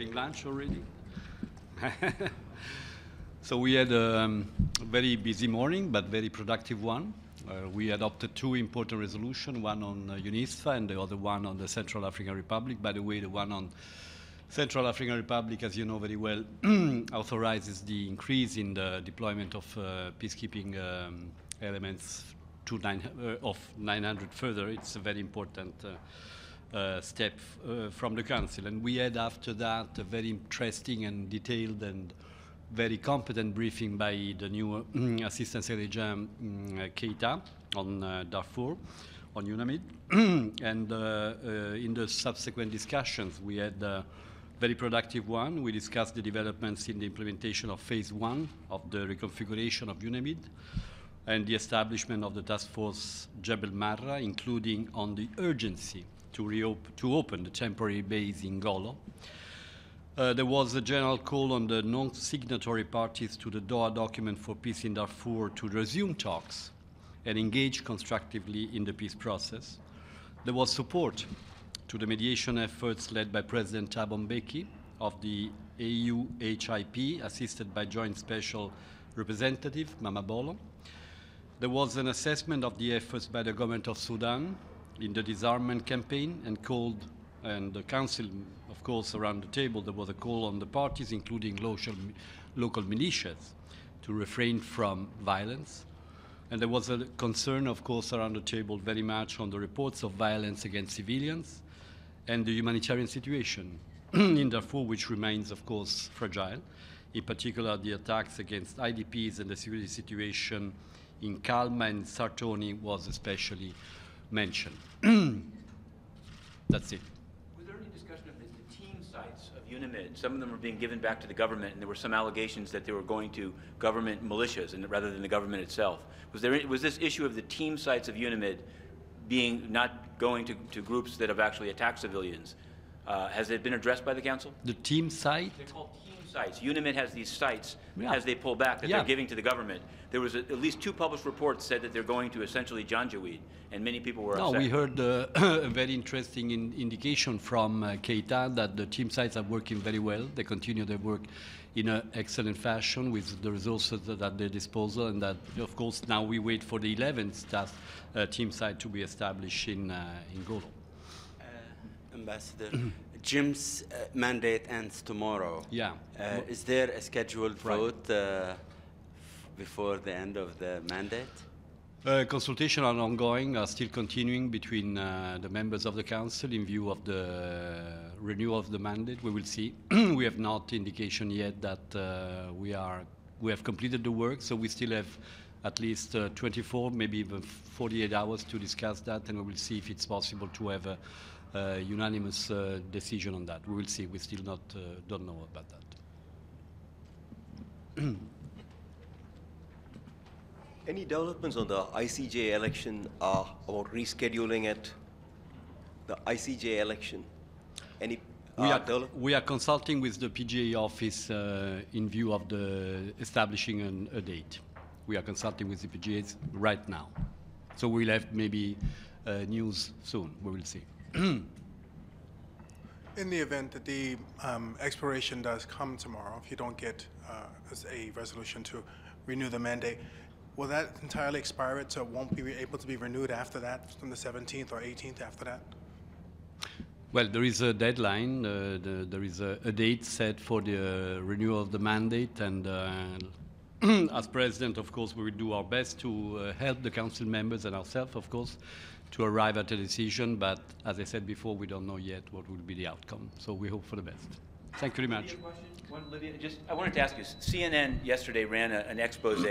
having lunch already? So we had a very busy morning, but very productive one. We adopted two important resolutions, one on UNISFA and the other one on the Central African Republic. By the way, the one on Central African Republic, as you know very well, authorizes the increase in the deployment of peacekeeping elements to 900 further. It's a very important step from the Council. And we had after that a very interesting and detailed and very competent briefing by the new Assistant Secretary General Keita on Darfur, on UNAMID. And in the subsequent discussions, we had a very productive one. We discussed the developments in the implementation of phase 1 of the reconfiguration of UNAMID and the establishment of the task force Jebel Marra, including on the urgency to open the temporary base in Golo. There was a general call on the non-signatory parties to the Doha document for peace in Darfur to resume talks and engage constructively in the peace process. There was support to the mediation efforts led by President Thabo Mbeki of the AU-HIP, assisted by Joint Special Representative Mama Bolo. There was an assessment of the efforts by the government of Sudan in the disarmament campaign and the Council, of course, around the table, there was a call on the parties, including local militias, to refrain from violence. And there was a concern, of course, around the table very much on the reports of violence against civilians and the humanitarian situation in Darfur, which remains, of course, fragile. In particular, the attacks against IDPs and the security situation in Kalma and Sartoni was especially mentioned. That's it. UNAMID. Some of them were being given back to the government, and there were some allegations that they were going to government militias rather than the government itself. Was this issue of the team sites of UNAMID not going to groups that have actually attacked civilians? Has it been addressed by the Council? The team site? They're called team sites. UNAMID has these sites as they pull back that they're giving to the government. There was at least 2 published reports said that they're going to essentially Janjaweed, and many people were upset. No, we heard a very interesting indication from Keita that the team sites are working very well. They continue their work in an excellent fashion with the resources at their disposal, and that, of course, now we wait for the 11th team site to be established in Golo. Ambassador, Jim's mandate ends tomorrow. Yeah. Is there a scheduled vote before the end of the mandate? Consultations are ongoing, are still continuing between the members of the Council in view of the renewal of the mandate. We will see. We have not indication yet that we have completed the work, so we still have at least 24, maybe even 48 hours to discuss that, and we will see if it's possible to have a unanimous decision on that. We will see. We still don't know about that. Any developments on the ICJ election about rescheduling it? The ICJ election? Any we are consulting with the PGA office in view of establishing a date. We are consulting with the PGAs right now. So we'll have maybe news soon. We will see. In the event that the expiration does come tomorrow, if you don't get a resolution to renew the mandate, will that entirely expire it, so it won't be able to be renewed after that, from the 17th or 18th after that? Well, there is a deadline. There is a date set for the renewal of the mandate, and as President, of course, we will do our best to help the Council members and ourselves, of course, to arrive at a decision. But as I said before, we don't know yet what will be the outcome. So we hope for the best. Thank you very much. Libya, I wanted to ask you, CNN yesterday ran an expose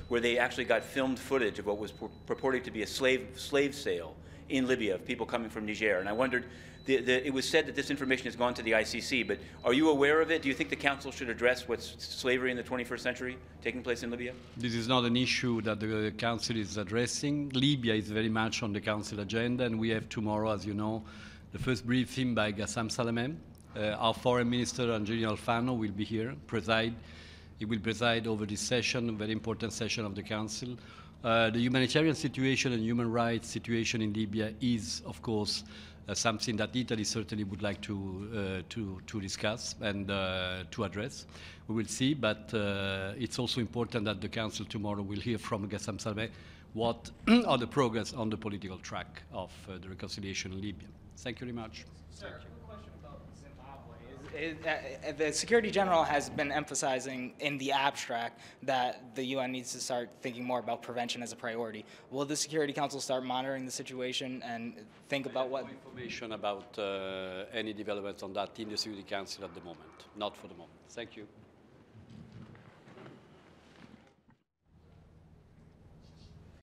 where they actually got filmed footage of what was purported to be a slave sale in Libya of people coming from Niger. And I wondered, it was said that this information has gone to the ICC, but are you aware of it? Do you think the Council should address what's slavery in the 21st century taking place in Libya? This is not an issue that the Council is addressing. Libya is very much on the Council agenda, and we have tomorrow, as you know, the first briefing by Gassam Salameh. Our Foreign Minister, Angelino Alfano, will be here, he will preside over this session, a very important session of the Council, The humanitarian situation and human rights situation in Libya is, of course, something that Italy certainly would like to discuss and to address. We will see, but it's also important that the Council tomorrow will hear from Gassam Saleh what are the progress on the political track of the reconciliation in Libya. Thank you very much. Sir, a question about Zimbabwe. The Secretary General has been emphasizing in the abstract that the UN needs to start thinking more about prevention as a priority. Will the Security Council start monitoring the situation and think about what... information about any developments on that in the Security Council at the moment, not for the moment. Thank you.